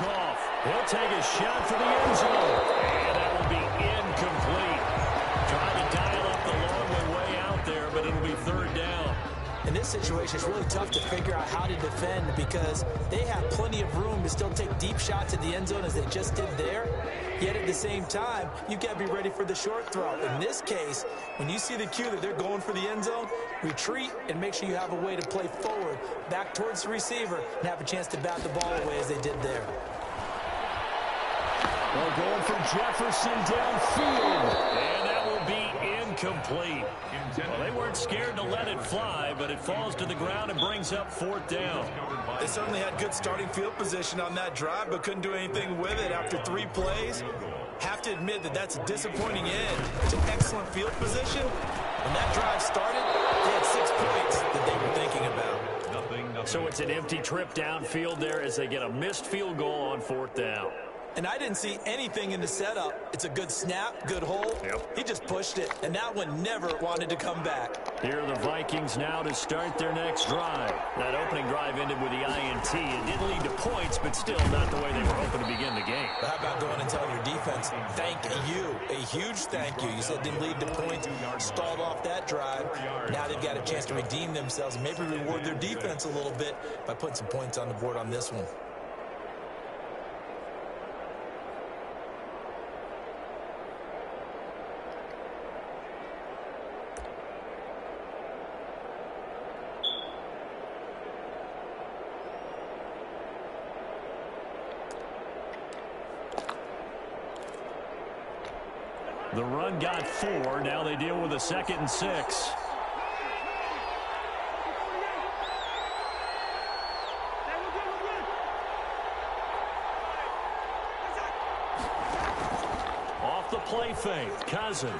Goff, he'll take a shot for the end zone. And that will be incomplete. Trying to dial up the long way out there, but it'll be third down. In this situation, it's really tough to figure out how to defend because they have plenty of room to still take deep shots at the end zone as they just did there. Yet at the same time, you've got to be ready for the short throw. In this case, when you see the cue that they're going for the end zone, retreat and make sure you have a way to play forward, back towards the receiver, and have a chance to bat the ball away as they did there. Well, going for Jefferson downfield. And that will be incomplete. Well, they weren't scared to let it fly, but it falls to the ground and brings up fourth down. They certainly had good starting field position on that drive, but couldn't do anything with it after 3 plays. Have to admit that that's a disappointing end to excellent field position. When that drive started, they had 6 points that they were thinking about. So it's an empty trip downfield there as they get a missed field goal on fourth down. And I didn't see anything in the setup. It's a good snap, good hole. Yep. He just pushed it, and that one never wanted to come back. Here are the Vikings now to start their next drive. That opening drive ended with the INT. It didn't lead to points, but still not the way they were hoping to begin the game. But how about going and telling your defense, thank you, a huge thank you. You said it didn't lead to points, stalled off that drive. Now they've got a chance to redeem themselves and maybe reward their defense a little bit by putting some points on the board on this one. The run got 4. Now they deal with a 2nd and 6. Off the play fake, Cousins.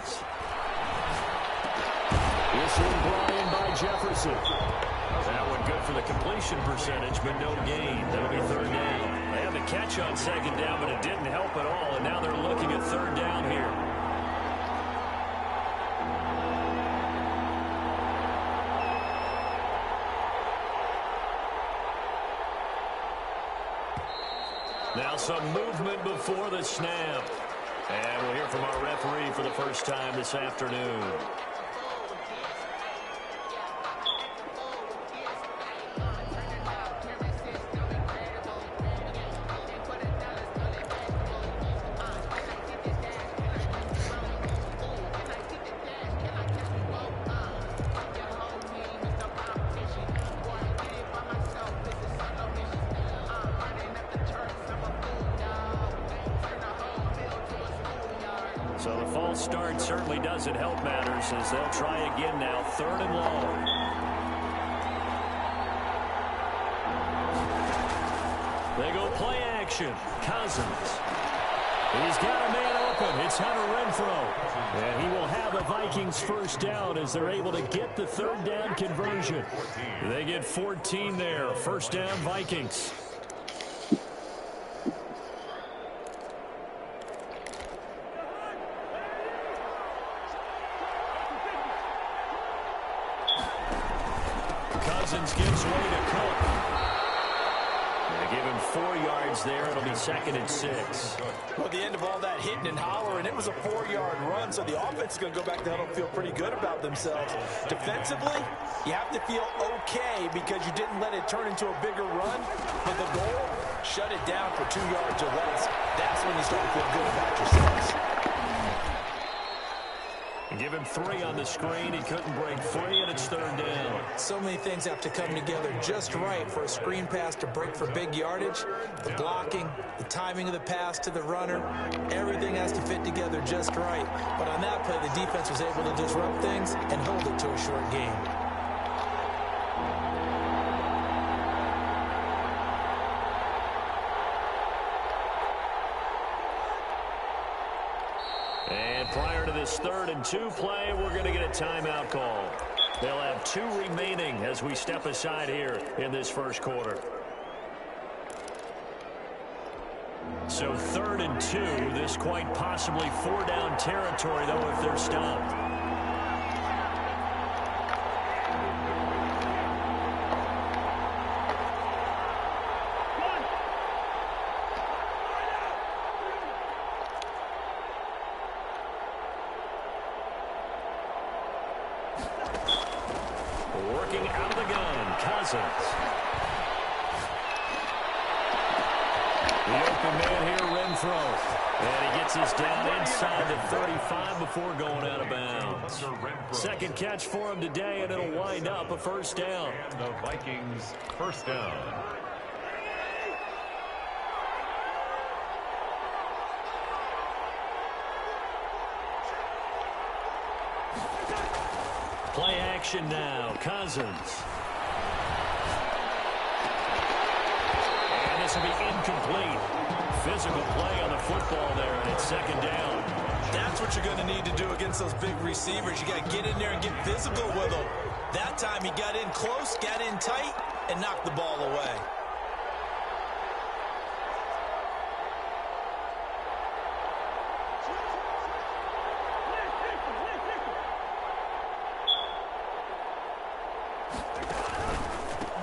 This one brought in by Jefferson. That one good for the completion percentage, but no gain. That'll be third down. They had the catch on 2nd down, but it didn't help at all, and now they're looking at third down here. Now some movement before the snap. And we'll hear from our referee for the first time this afternoon. So the false start certainly doesn't help matters as they'll try again now, 3rd and long. They go play action. Cousins. He's got a man open. It's Hunter Renfrow. And he will have a Vikings first down as they're able to get the third down conversion. They get 14 there. First down, Vikings. Cousins gives way to Cook. They give him 4 yards there. It'll be 2nd and 6. Well, at the end of all that hitting and hollering, it was a 4-yard run, so the offense is going to go back to huddle and feel pretty good about themselves. Defensively, you have to feel okay because you didn't let it turn into a bigger run. But the goal, shut it down for 2 yards or less. That's when you start to feel good about yourselves. Give him 3 on the screen. He couldn't break free, and it's 3rd down. So many things have to come together just right for a screen pass to break for big yardage. The blocking, the timing of the pass to the runner, everything has to fit together just right. But on that play, the defense was able to disrupt things and hold it to a short game. And prior to this 3rd and 2 play, we're going to get a timeout call. They'll have 2 remaining as we step aside here in this first quarter. So 3rd and 2, this quite possibly 4-down territory, though, if they're stopped. Looking out of the gun, Cousins. The open man here, Renfrow. And he gets us down inside the 35 before going out of bounds. Second catch for him today, and it'll wind up a first down. And the Vikings first down. Play action now, Cousins. And this will be incomplete. Physical play on the football there, and it's second down. That's what you're going to need to do against those big receivers. You got to get in there and get physical with them. That time he got in close, got in tight, and knocked the ball away.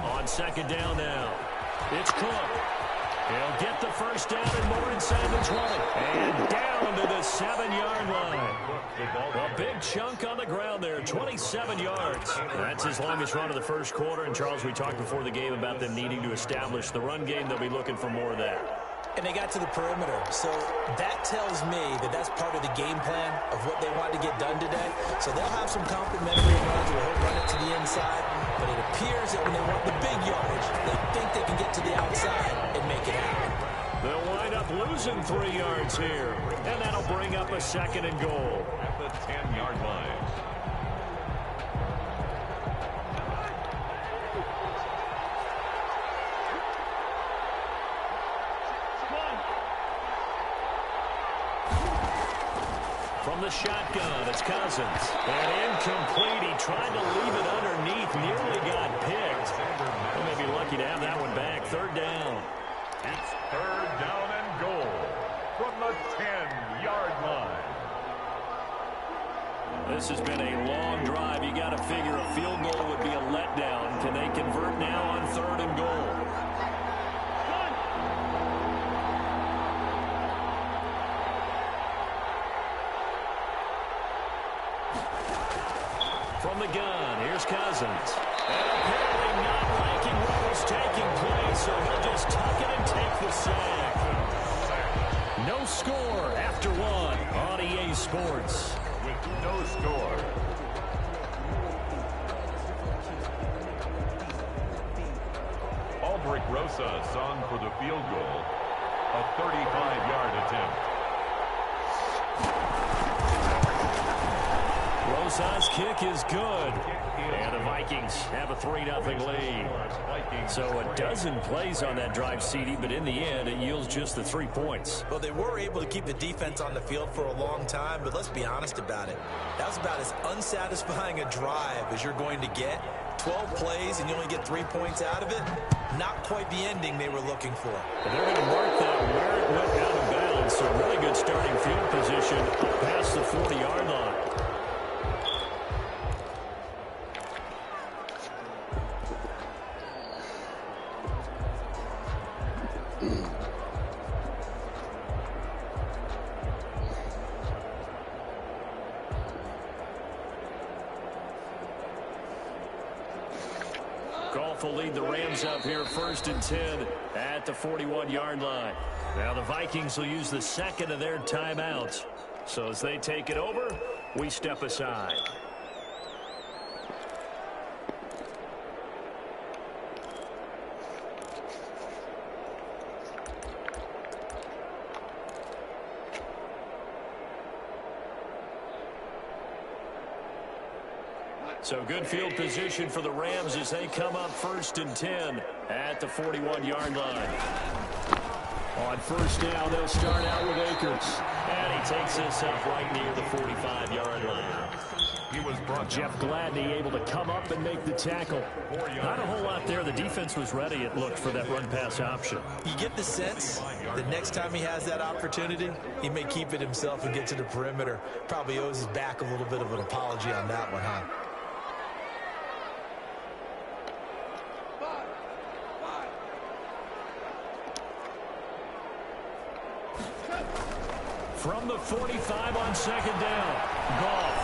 On second down now, it's Cook. He'll get the first down and more inside the 20. And down to the 7-yard line. A big chunk on the ground there, 27 yards. That's his longest run of the first quarter. And, Charles, we talked before the game about them needing to establish the run game. They'll be looking for more of that. And they got to the perimeter. So that tells me that that's part of the game plan of what they want to get done today. So they'll have some complimentary runs where he'll run it to the inside. But it appears that when they want the big yardage, they think they can get to the outside and make it happen. They'll wind up losing 3 yards here. And that'll bring up a second and goal. At the 10-yard line. From the shotgun, it's Cousins. And incomplete. He tried to leave it underneath. Nearly got picked. They may be lucky to have that one back. Third down. It's third down and goal from the 10-yard line. This has been a long drive. You got to figure a field goal would be a letdown. Can they convert now on third and goal? From the gun, here's Cousins. And apparently not liking what was taking place, so he'll just tuck it and take the sack. No score after one on EA Sports. With no score. Aldrich Rosas on for the field goal. A 35-yard attempt. Rosas' kick is good. And the Vikings have a 3-0 lead. So a dozen plays on that drive, CD, but in the end, it yields just the 3 points. Well, they were able to keep the defense on the field for a long time, but let's be honest about it. That was about as unsatisfying a drive as you're going to get. 12 plays and you only get 3 points out of it. Not quite the ending they were looking for. But they're going to mark that where it went out of bounds. So really good starting field position up past the 40-yard line. Goff will lead the Rams up here first and 10 at the 41-yard line. Now the Vikings will use the second of their timeouts. So as they take it over, we step aside. So good field position for the Rams as they come up first and 10 at the 41-yard line. On first down, they'll start out with Akers. And he takes this up right near the 45-yard line. He was brought Jeff Gladney able to come up and make the tackle. Not a whole lot there. The defense was ready, it looked, for that run-pass option. You get the sense that next time he has that opportunity, he may keep it himself and get to the perimeter. Probably owes his back a little bit of an apology on that one, huh? From the 45 on second down, Goff.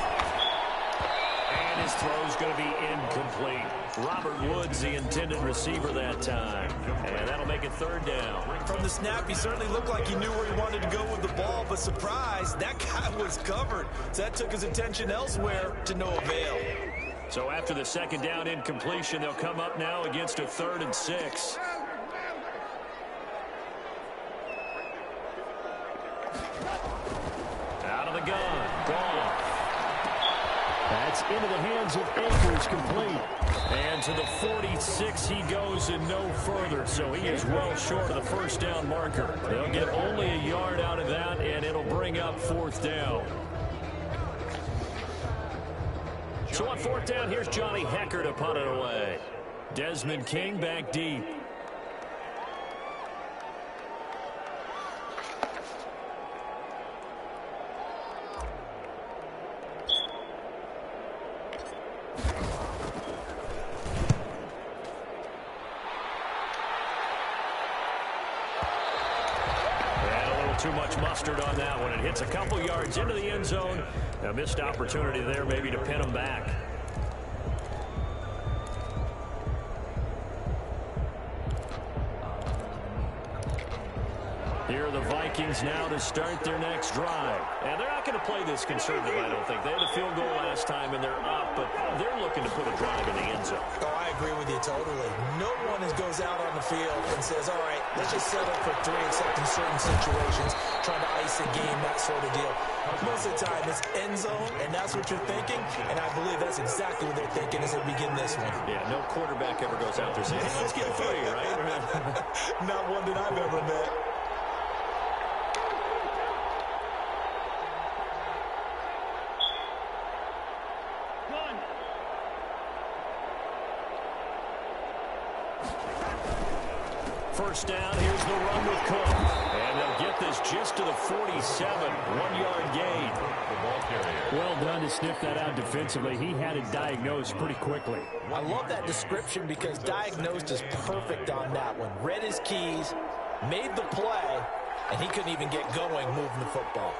And And his throw's going to be incomplete. Robert Woods, the intended receiver that time. And that'll make it third down. From the snap, he certainly looked like he knew where he wanted to go with the ball, but surprise, that guy was covered. So that took his attention elsewhere to no avail. So after the second down incompletion, they'll come up now against a 3rd and 6. Out of the gun. Gone. That's into the hands of Akers, complete. And to the 46 he goes and no further. So he is well short of the first down marker. They'll get only a yard out of that, and it'll bring up 4th down. So on 4th down, here's Johnny Hekker to punt it away. Desmond King back deep. Too much mustard on that one. It hits a couple yards into the end zone. A missed opportunity there maybe to pin him back. Here are the Vikings now to start their next drive. And they're not going to play this conservative, I don't think. They had a field goal last time and they're up, but they're looking to put a drive in the end zone. Oh, I agree with you totally. No one goes out on the field and says, all right, let's just settle for 3, except in certain situations, trying to ice a game, that sort of deal. Most of the time, it's end zone, and that's what you're thinking, and I believe that's exactly what they're thinking as they begin this one. Yeah, no quarterback ever goes out there saying, hey, let's get 3, right? Not one that I've ever met. First down, here's the run with Cook. And they'll get this just to the 47, 1-yard gain. The ball carrier. Well done to sniff that out defensively. He had it diagnosed pretty quickly. I love that description because diagnosed is perfect on that one. Read his keys, made the play, and he couldn't even get going moving the football.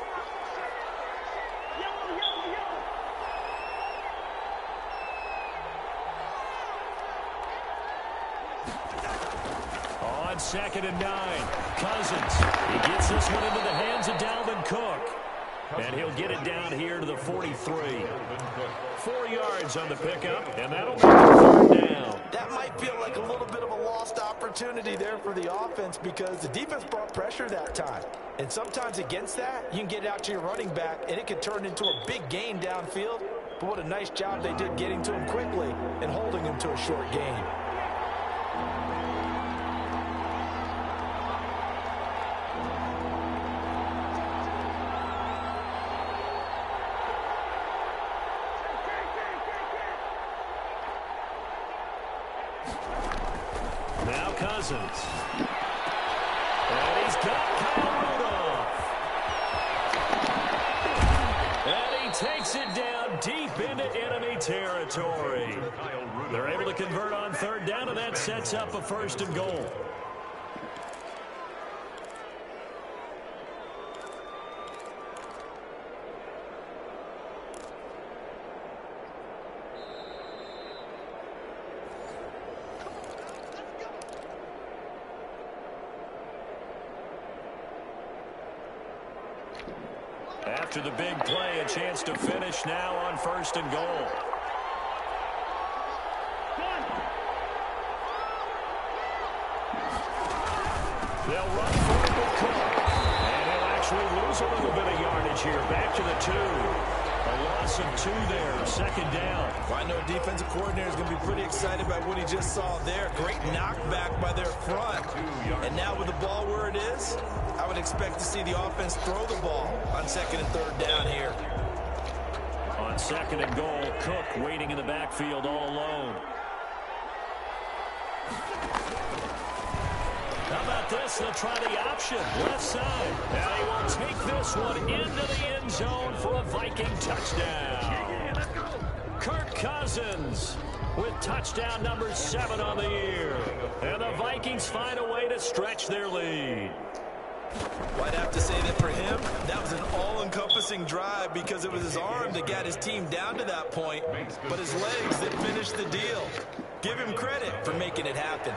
On 2nd and 9, Cousins. He gets this one into the hands of Dalvin Cook. And he'll get it down here to the 43. 4 yards on the pickup, and that'll make it 3rd down. That might feel like a little bit of a lost opportunity there for the offense because the defense brought pressure that time. And sometimes against that, you can get it out to your running back, and it can turn into a big gain downfield. But what a nice job they did getting to him quickly and holding him to a short gain. Now Cousins. And he's got Kyle Rudolph. And he takes it down deep into enemy territory. They're able to convert on 3rd down, and that sets up a 1st and goal. After the big play, a chance to finish now on 1st and goal. They'll run forward with Cook. And he'll actually lose a little bit of yardage here. Back to the 2. A loss of 2 there. 2nd down. Well, I know defensive coordinator is going to be pretty excited by what he just saw there. Great knockback by their front. And now with the ball where it is, I would expect to see the offense throw the ball on 2nd and 3rd down here. On 2nd and goal, Cook waiting in the backfield all alone. How about this? They'll try the option. Left side. And he will take this one into the end zone for a Viking touchdown. Kirk Cousins with touchdown number 7 on the year. And the Vikings find a way to stretch their lead. Well, I'd have to say that for him, that was an all-encompassing promising drive because it was his arm that got his team down to that point, but his legs that finished the deal. Give him credit for making it happen.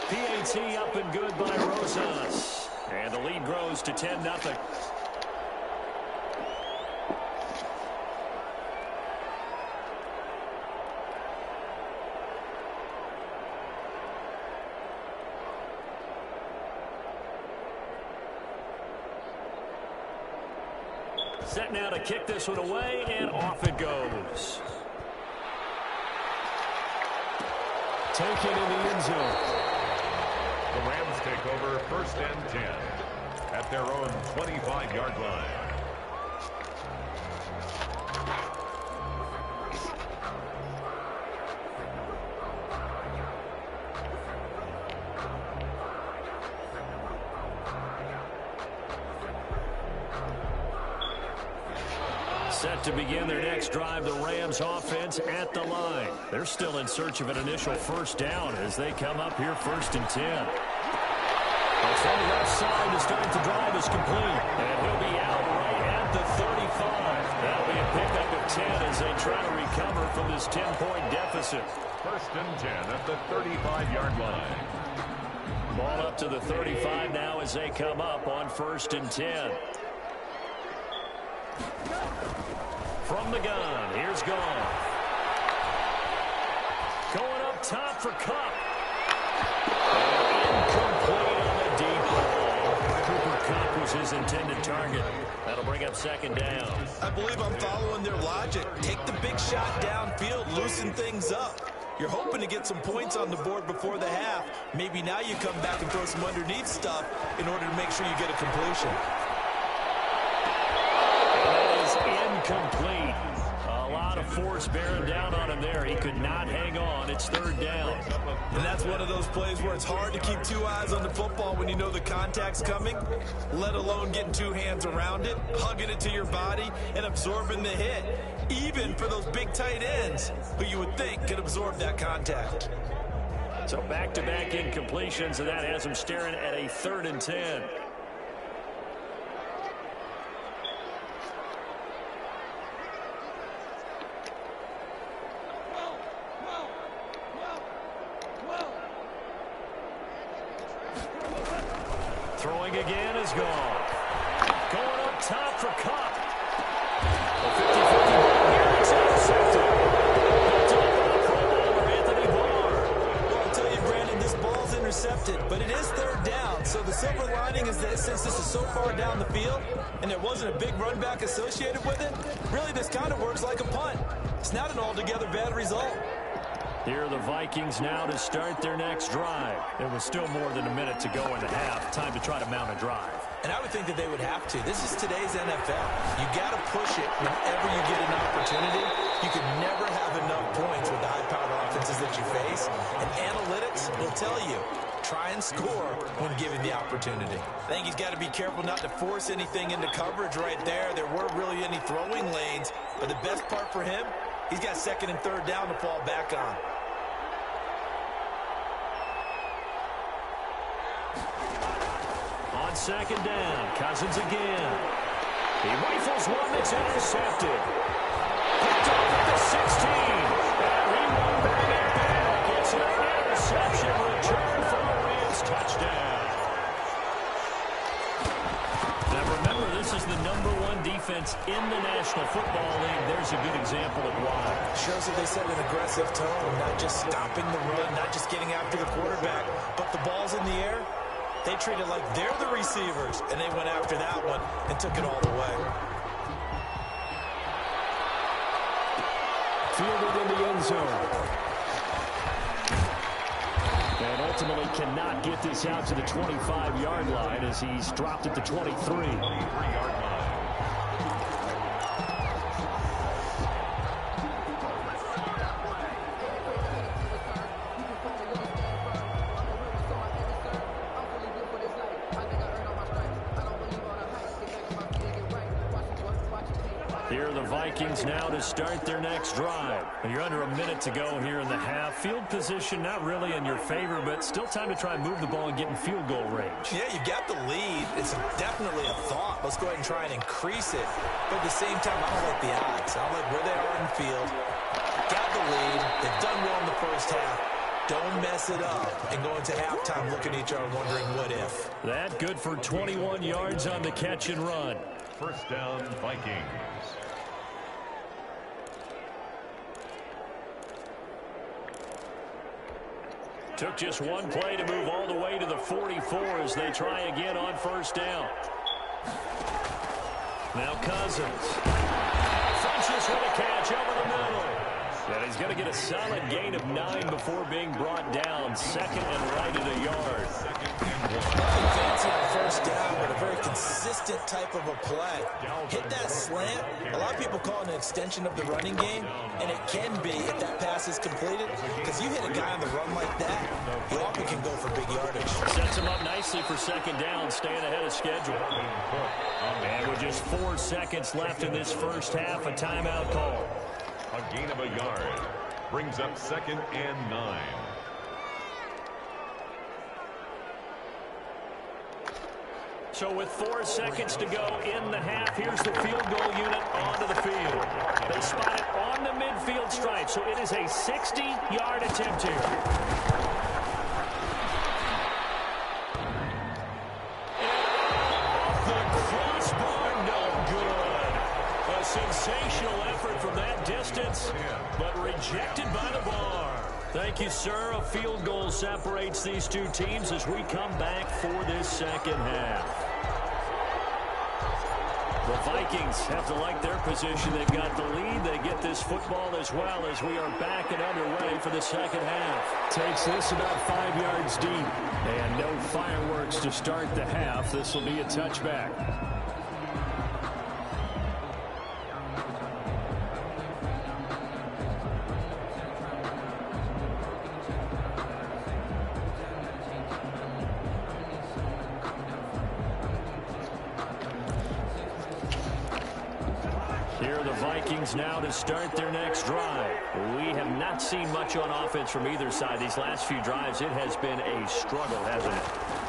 PAT up and good by Rosas. And the lead grows to 10-0. Set now to kick this one away, and off it goes. Taken in the end zone. The Rams take over 1st and 10 at their own 25-yard line. Set to begin their next drive, the Rams offense at the line. They're still in search of an initial first down as they come up here 1st and 10. From the left side to start the drive is complete. And he'll be out right at the 35. That'll be a pickup of 10 as they try to recover from this 10-point deficit. 1st and 10 at the 35-yard line. Ball up to the 35 now as they come up on 1st and 10. From the gun, here's Goff. Going up top for Kupp. Incomplete on the deep ball. Cooper Kupp was his intended target. That'll bring up 2nd down. I believe I'm following their logic. Take the big shot downfield, loosen things up. You're hoping to get some points on the board before the half. Maybe now you come back and throw some underneath stuff in order to make sure you get a completion. Incomplete. A lot of force bearing down on him there. He could not hang on. It's 3rd down. And that's one of those plays where it's hard to keep 2 eyes on the football when you know the contact's coming, let alone getting 2 hands around it, hugging it to your body, and absorbing the hit, even for those big tight ends who you would think could absorb that contact. So back-to-back incompletions, and that has him staring at a 3rd and 10. Throwing again is Goff. Going up top for Kupp. A 50-50 ball here. It's intercepted. Picked up by Pro Bowler Anthony Barr. Well, I'll tell you, Brandon, this ball's intercepted, but it is 3rd down. So the silver lining is that since this is so far down the field and there wasn't a big run back associated with it, really this kind of works like a punt. It's not an altogether bad result. Here are the Vikings now to start their next drive. There was still more than a minute to go in the half. Time to try to mount a drive. And I would think that they would have to. This is today's NFL. You got to push it whenever you get an opportunity. You can never have enough points with the high-powered offenses that you face. And analytics will tell you, try and score when given the opportunity. I think he's got to be careful not to force anything into coverage right there. There weren't really any throwing lanes. But the best part for him, he's got 2nd and 3rd down to fall back on. On 2nd down, Cousins again. He rifles one that's intercepted. Picked off at the 16. And he won back. It's an interception return for a Rams touchdown. Now remember, this is the #1 defense in the National Football League. There's a good example of why. Shows that they set an aggressive tone, not just stopping the run, not just getting after the quarterback, but the ball's in the air. They treat it like they're the receivers, and they went after that one and took it all the way. Fielded in the end zone. And ultimately cannot get this out to the 25-yard line as he's dropped at the 23. 23-yard line. Here are the Vikings now to start their next drive. You're under a minute to go here in the half. Field position not really in your favor, but still time to try and move the ball and get in field goal range. Yeah, you got the lead. It's definitely a thought. Let's go ahead and try and increase it. But at the same time, I don't like the odds. I don't like where they are in the field. Got the lead. They've done well in the first half. Don't mess it up and go into halftime looking at each other wondering what if. That good for 21 yards on the catch and run. First down, Vikings. Took just one play to move all the way to the 44 as they try again on first down. Now Cousins. Funches with a catch over the middle. And he's going to get a solid gain of 9 before being brought down. Second and right at a yard. Nothing fancy on first down, but a very consistent type of a play. Hit that slant. A lot of people call it an extension of the running game, and it can be if that pass is completed, because you hit a guy on the run like that, he often can go for big yardage. Sets him up nicely for second down, staying ahead of schedule. And with just 4 seconds left in this first half, a timeout call. A gain of a yard brings up second and 9. So with 4 seconds to go in the half, here's the field goal unit onto the field. They spot it on the midfield stripe, so it is a 60-yard attempt here. And the crossbar, no good. A sensational effort from that distance, but rejected by the bar. Thank you, sir. A field goal separates these two teams as we come back for this second half. The Vikings have to like their position. They've got the lead. They get this football as well as we are back and underway for the second half. Takes this about 5 yards deep. And no fireworks to start the half. This will be a touchback. Now to start their next drive. We have not seen much on offense from either side. These last few drives, it has been a struggle, hasn't it?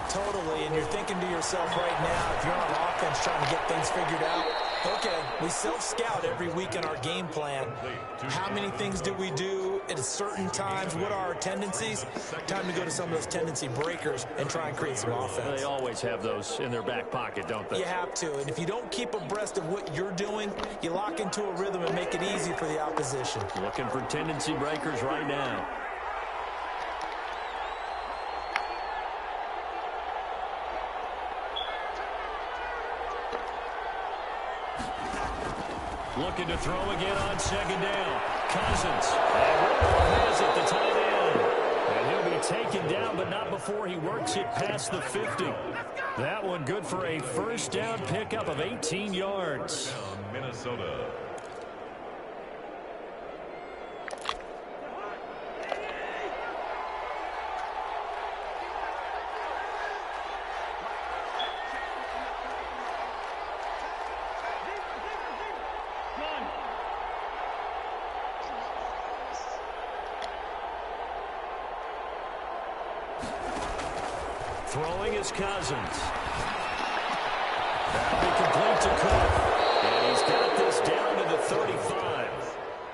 Totally, and you're thinking to yourself right now, if you're on offense trying to get things figured out, okay, we self-scout every week in our game plan. How many things do we do at certain times? What are our tendencies? Time to go to some of those tendency breakers and try and create some offense. They always have those in their back pocket, don't they? You have to, and if you don't keep abreast of what you're doing, you lock into a rhythm and make it easy for the opposition. Looking for tendency breakers right now. Looking to throw again on second down. Cousins. And Rudolph has it, the tight end. And he'll be taken down, but not before he works it past the 50. That one good for a first down pickup of 18 yards. Minnesota. Throwing is Cousins. That'll be complete to Cook. And he's got this down to the 35.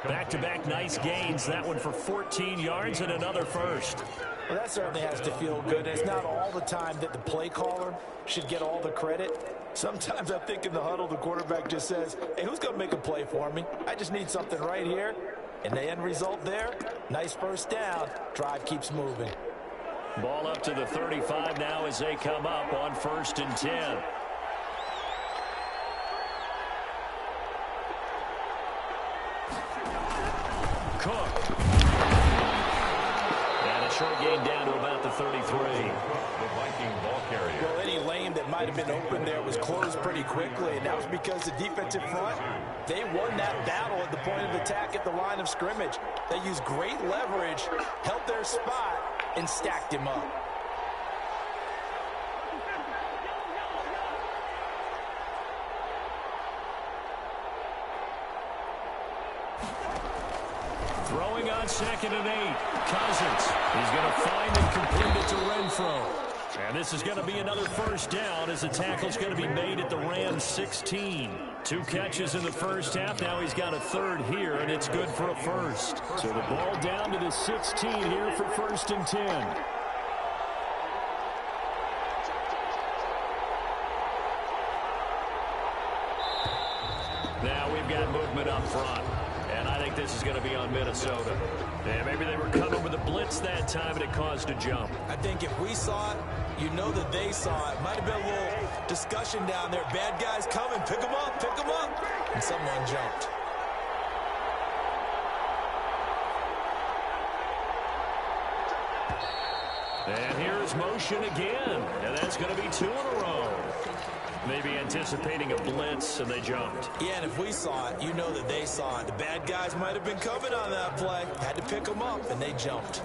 Back-to-back nice gains. That one for 14 yards and another first. Well, that certainly has to feel good. It's not all the time that the play caller should get all the credit. Sometimes I think in the huddle, the quarterback just says, hey, who's going to make a play for me? I just need something right here. And the end result there, nice first down. Drive keeps moving. Ball up to the 35 now as they come up on 1st and 10. Cook. And a short gain down to about the 33. The Viking ball carrier. Well, any lane that might have been open there was closed pretty quickly, and that was because the defensive front, they won that battle at the point of attack at the line of scrimmage. They used great leverage, held their spot, and stacked him up. on 2nd and 8. Cousins. He's going to find and complete it to Renfrow. And this is going to be another first down as the tackle's going to be made at the Rams 16. 2 catches in the first half. Now he's got a third here, and it's good for a first. So the ball down to the 16 here for 1st and 10. Now we've got movement up front. And I think this is going to be on Minnesota. Yeah, maybe they were coming with a blitz that time and it caused a jump. I think if we saw it, you know that they saw it. Might have been a little discussion down there. Bad guys coming. Pick them up. Pick them up. And someone jumped. And here's motion again. And that's going to be 2 in a row. Maybe anticipating a blitz, and they jumped. Yeah, and if we saw it, you know that they saw it. The bad guys might have been coming on that play. Had to pick them up, and they jumped.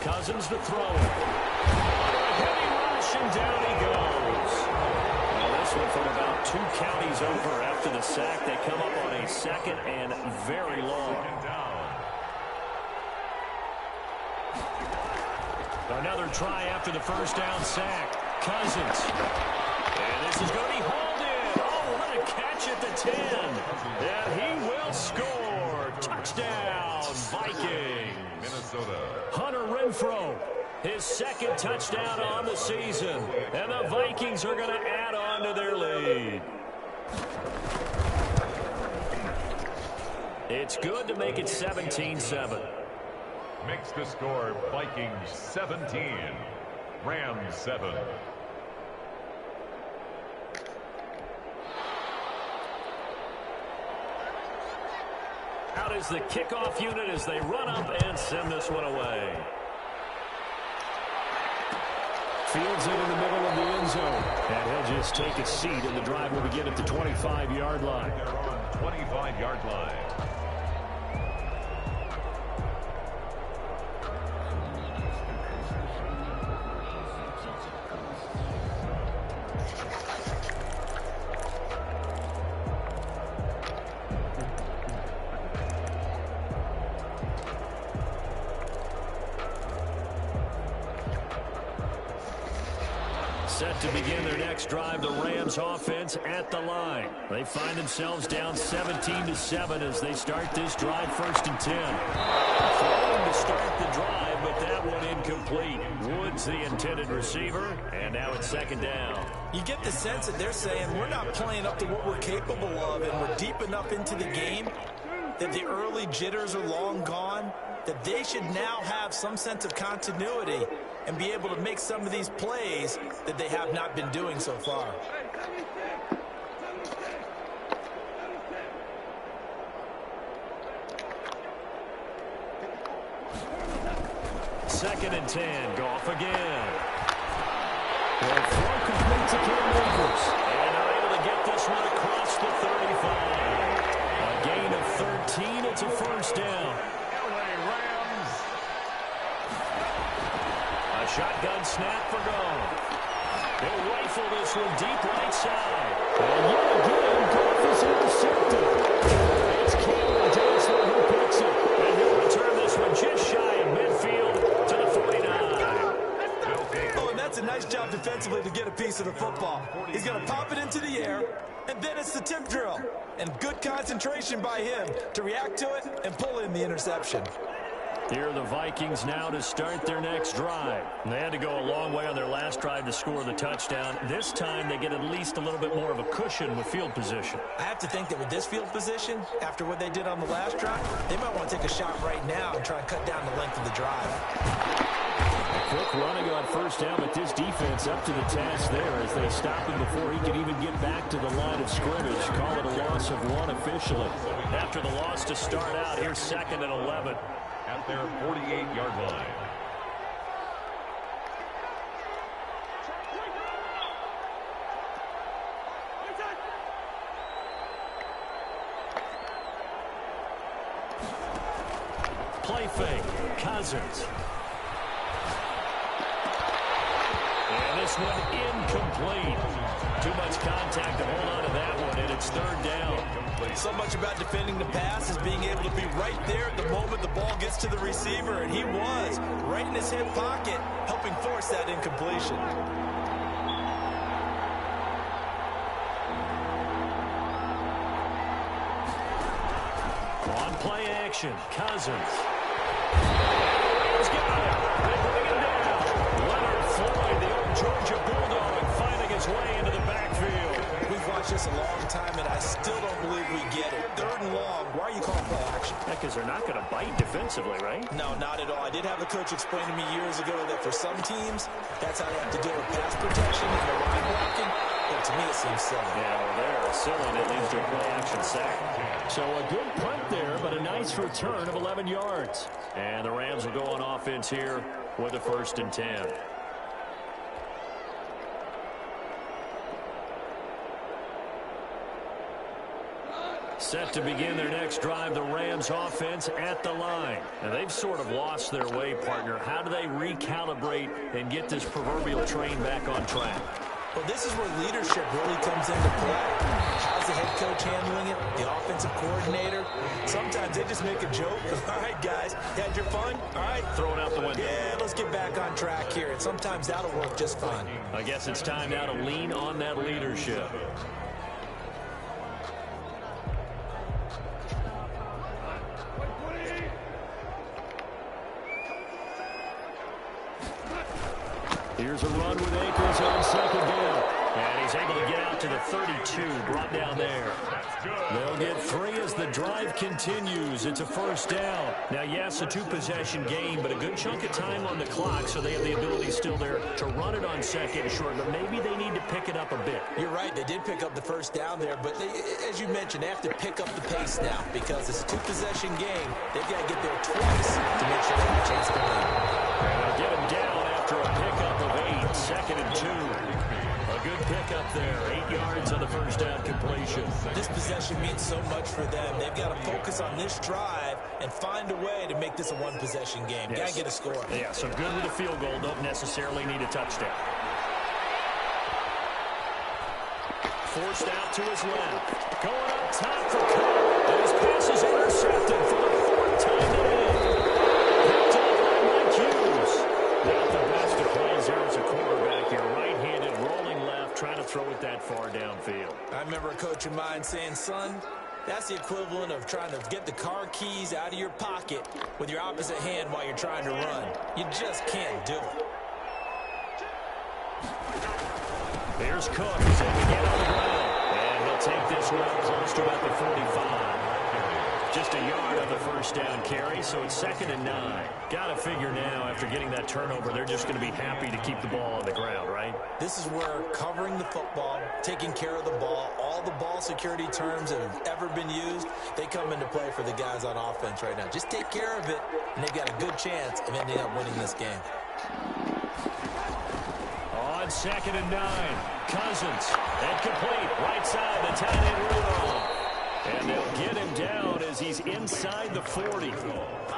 Cousins to throw. Heavy rush, and down he goes. Well, this one from about 2 counties over after the sack. They come up on a 2nd and very long. Another try after the first down sack. Cousins. And this is going to be hauled in. Oh, what a catch at the 10. And he will score. Touchdown, Vikings. Minnesota. Hunter Renfrow, his 2nd touchdown on the season. And the Vikings are going to add on to their lead. It's good to make it 17-7. Makes the score Vikings 17, Rams 7. Out is the kickoff unit as they run up and send this one away. Fields it in the middle of the end zone. And he'll just take a seat, and the drive will begin at the 25-yard line. They're on 25-yard line. Set to begin their next drive, the Rams offense at the line. They find themselves down 17-7 as they start this drive 1st and 10. Throwing to start the drive, but that one incomplete. Woods the intended receiver, and now it's 2nd down. You get the sense that they're saying we're not playing up to what we're capable of, and we're deep enough into the game that the early jitters are long gone, that they should now have some sense of continuity and be able to make some of these plays that they have not been doing so far. Second and 10. Goff again. Well, throw complete to Cam Akers. And they're able to get this one across the 35. A gain of 13. It's a first down. A shotgun snap for Goff. He'll rifle this one deep right side. And yet again, Goff is intercepted. It's Cameron Dantzler who picks it. And he'll return this one just shy of midfield to the 49. Oh, and that's a nice job defensively to get a piece of the football. He's going to pop it into the air, and then it's the tip drill. And good concentration by him to react to it and pull in the interception. Here are the Vikings now to start their next drive. They had to go a long way on their last drive to score the touchdown. This time they get at least a little bit more of a cushion with field position. I have to think that with this field position, after what they did on the last drive, they might want to take a shot right now and try and cut down the length of the drive. Quick running on first down, but this defense up to the task there as they stop him before he can even get back to the line of scrimmage. Call it a loss of 1 officially. After the loss to start out, here's 2nd and 11. At their 48-yard line. Play fake. Cousins. And this one incomplete. Too much contact to hold on to that one, and it's third down. So much about defending the pass is being able to be right there at the moment the ball gets to the receiver, and he was right in his hip pocket, helping force that incompletion. On play action, Cousins. He's got it. They bring him down. Leonard Floyd, the old Georgia Bulldog, finding his way into the backfield. We've watched this a long time, and I still don't believe we get it. Third and long. Why are you calling play action? Yeah, because they're not going to bite defensively, right? No, not at all. I did have a coach explain to me years ago that for some teams, that's how they have to deal with pass protection and the line blocking. But to me, it seems silly. Yeah, well, they're silly, and it leads to a play action sack. So a good punt there, but a nice return of 11 yards. And the Rams will go on offense here with a 1st and 10. Set to begin their next drive, the Rams offense at the line. Now, they've sort of lost their way, partner. How do they recalibrate and get this proverbial train back on track? Well, this is where leadership really comes into play. How's the head coach handling it? The offensive coordinator? Sometimes they just make a joke. All right, guys, had your fun? All right. Throw it out the window. Yeah, let's get back on track here. And sometimes that'll work just fine. I guess it's time now to lean on that leadership. Here's a run with Akers on 2nd down. And he's able to get out to the 32, brought down there. They'll get 3 as the drive continues. It's a 1st down. Now, yes, a 2-possession game, but a good chunk of time on the clock, so they have the ability still there to run it on 2nd and short, but maybe they need to pick it up a bit. You're right. They did pick up the 1st down there, but as you mentioned, they have to pick up the pace now because it's a 2-possession game. They've got to get there twice to make sure they have a chance to win. And they'll get him down after a pickup of 8, 2nd and 2. A good pickup there, 8 yards on the 1st down completion. This possession means so much for them. They've got to focus on this drive and find a way to make this a 1-possession game. Yes. Got to get a score. Yeah, so good with a field goal. Don't necessarily need a touchdown. Forced out to his left. Going up top for Cook. And his pass is intercepted for the 4th time today. Picked up by Mike Hughes. Not the best of plays there as a quarterback here. Right-handed, rolling left, trying to throw it that far downfield. I remember a coach of mine saying, son, that's the equivalent of trying to get the car keys out of your pocket with your opposite hand while you're trying to run. You just can't do it. Here's Cook. He's able to get on the ground. And he'll take this one up close to about the 45. Just a yard on the 1st down carry, so it's 2nd and 9. Got to figure now, after getting that turnover, they're just going to be happy to keep the ball on the ground, right? This is where covering the football, taking care of the ball, all the ball security terms that have ever been used, they come into play for the guys on offense right now. Just take care of it, and they've got a good chance of ending up winning this game. On 2nd and 9, Cousins, incomplete, right side, the tight end Rudolph. And they'll get him down as he's inside the 40.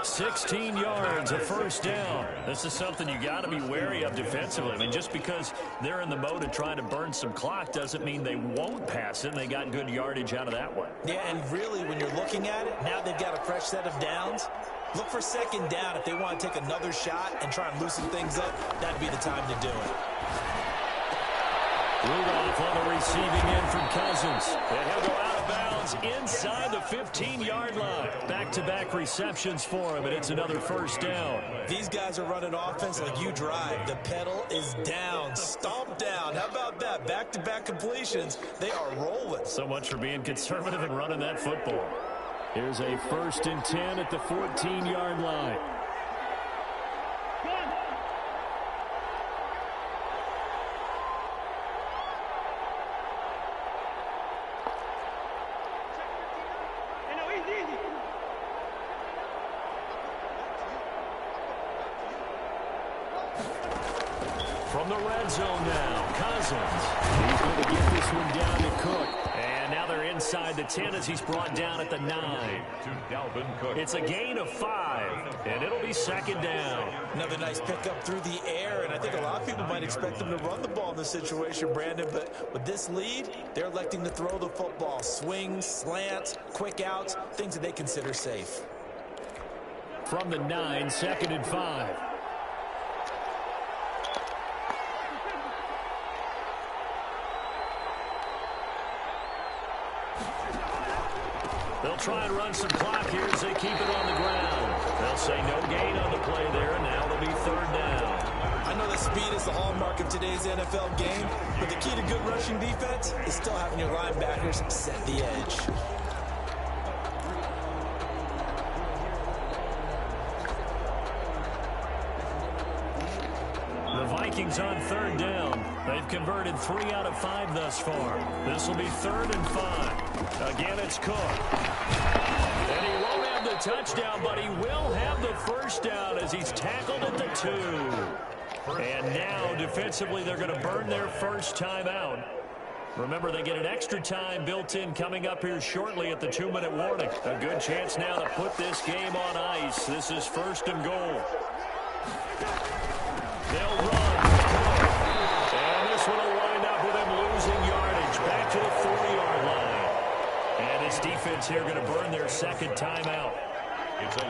16 yards, a 1st down. This is something you got to be wary of defensively. I mean, just because they're in the mode of trying to burn some clock doesn't mean they won't pass it, and they got good yardage out of that one. Yeah, and really, when you're looking at it, now they've got a fresh set of downs. Look for 2nd down. If they want to take another shot and try and loosen things up, that'd be the time to do it. Rudolph on the receiving end from Cousins. And he'll go out of bounds inside the 15-yard line. Back-to-back receptions for him, and it's another 1st down. These guys are running offense like you drive. The pedal is down, stomp down. How about that? Back-to-back completions. They are rolling. So much for being conservative and running that football. Here's a 1st and 10 at the 14-yard line. From the red zone now, Cousins. He's going to get this one down to Cook. And And now they're inside the 10 as he's brought down at the 9. To Dalvin Cook. It's a gain of 5, and it'll be second down. Another nice pickup through the air, and I think a lot of people might expect them to run the ball in this situation, Brandon, but with this lead, they're electing to throw the football. Swings, slants, quick outs, things that they consider safe. From the 9, 2nd and 5. They'll try and run some clock here as they keep it on the ground. They'll say no gain on the play there, and now it'll be 3rd down. I know that speed is the hallmark of today's NFL game, but the key to good rushing defense is still having your linebackers set the edge. The Vikings on 3rd down. They've converted 3 out of 5 thus far. This will be 3rd and 5. Again, it's Cook. And he won't have the touchdown, but he will have the first down as he's tackled at the 2. And now, defensively, they're going to burn their first timeout. Remember, they get an extra time built in coming up here shortly at the 2-minute warning. A good chance now to put this game on ice. This is 1st and goal. They'll run. And this one will wind up with him losing yardage back to the 40-yard line. And this defense here going to burn their 2nd timeout.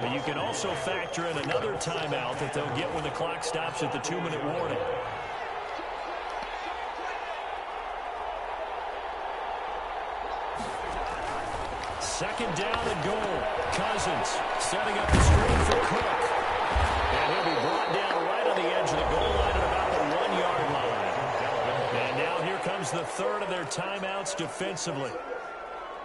But you can also factor in another timeout that they'll get when the clock stops at the 2-minute warning. Second down and goal. Cousins setting up the screen for Cook. And he'll be brought down right on the edge of the goal line at about the 1-yard line. And now here comes the 3rd of their timeouts defensively.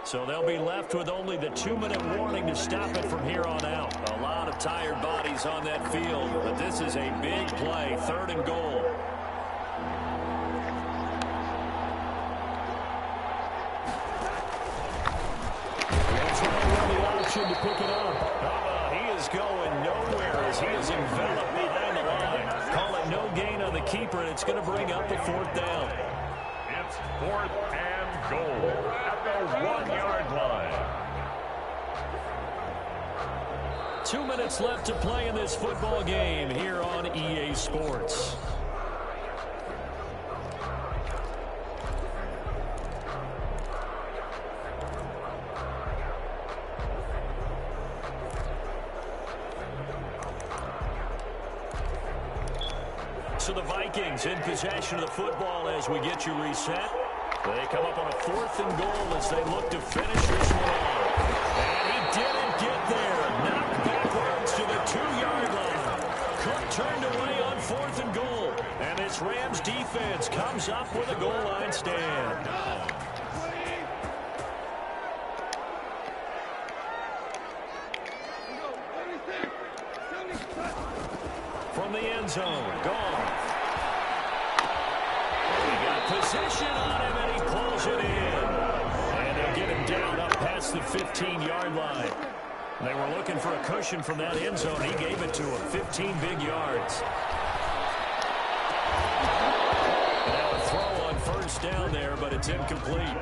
So they'll be left with only the 2-minute warning to stop it from here on out. A lot of tired bodies on that field, but this is a big play, 3rd and goal. They'll try and run the option to pick it up. He is going nowhere as he is enveloped behind the line. Call it no gain on the keeper, and it's going to bring up the 4th down. It's 4th and goal at the 1-yard line. 2 minutes left to play in this football game here on EA Sports. So the Vikings in possession of the football as we get you reset. They come up on a 4th and goal as they look to finish this one off. And he didn't get there. Knocked backwards to the 2-yard line. Cook turned away on 4th and goal. And this Rams defense comes up with a goal line stand. From the end zone, gone. He got possession on him, and he pulls it in. And they'll get him down up past the 15-yard line. They were looking for a cushion from that end zone. He gave it to him, 15 big yards. Now a throw on 1st down there, but it's incomplete.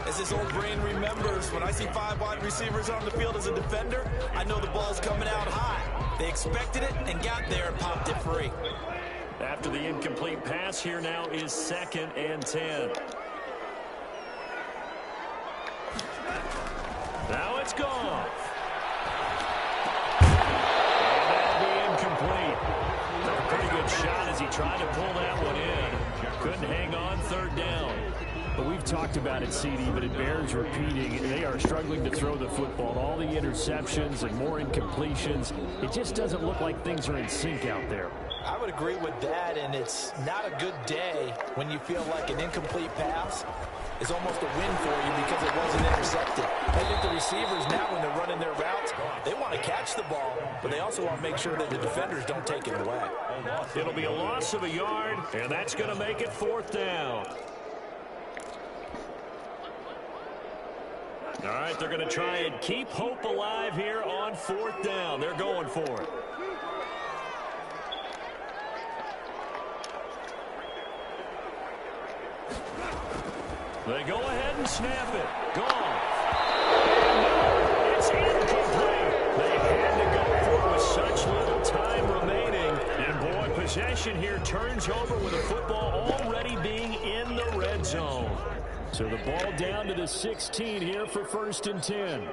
As his old brain remembers, when I see 5 wide receivers on the field as a defender, I know the ball's coming out high. They expected it and got there and popped it free. After the incomplete pass, here now is 2nd and 10. Now it's gone. And that'll be incomplete. A pretty good shot as he tried to pull that one in. Couldn't hang on, 3rd down. But we've talked about it, CD, but it bears repeating. They are struggling to throw the football. All the interceptions and more incompletions. It just doesn't look like things are in sync out there. I would agree with that, and it's not a good day when you feel like an incomplete pass is almost a win for you because it wasn't intercepted. I think the receivers now, when they're running their routes, they want to catch the ball, but they also want to make sure that the defenders don't take it away. It'll be a loss of a yard, and that's going to make it 4th down. All right, they're going to try and keep hope alive here on 4th down. They're going for it. They go ahead and snap it. Gone. And no, it's incomplete. They had to go for it with such little time remaining. And, boy, possession here turns over with the football already being in the red zone. So the ball down to the 16 here for 1st and 10.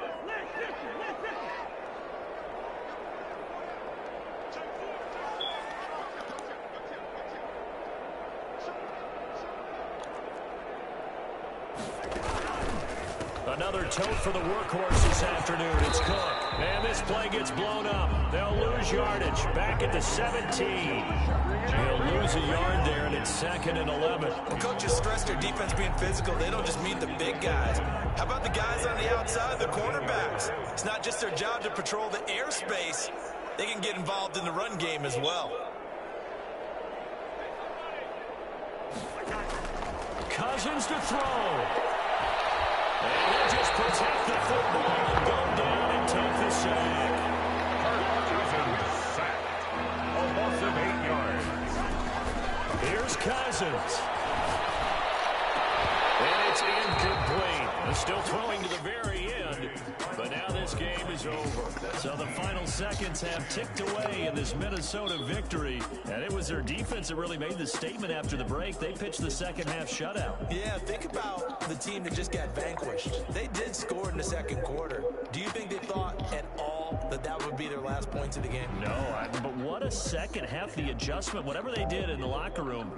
Another tote for the workhorse this afternoon. It's Cook. And this play gets blown up. They'll lose yardage. Back at the 17. He'll lose a yard there, and it's 2nd and 11. Well, Coach just stressed their defense being physical. They don't just mean the big guys. How about the guys on the outside, the cornerbacks? It's not just their job to patrol the airspace. They can get involved in the run game as well. Cousins to throw. And he'll just protect the football and go down and take the sack. Cousins sacked. A loss of 8 yards. Here's Cousins. And it's incomplete. They're still throwing to the very end. But now this game is over. So the final seconds have ticked away in this Minnesota victory. And it was their defense that really made the statement after the break. They pitched the second half shutout. Yeah, think about the team that just got vanquished. They did score in the second quarter. Do you think they thought at all that that would be their last points of the game? No, but what a second half. The adjustment, whatever they did in the locker room.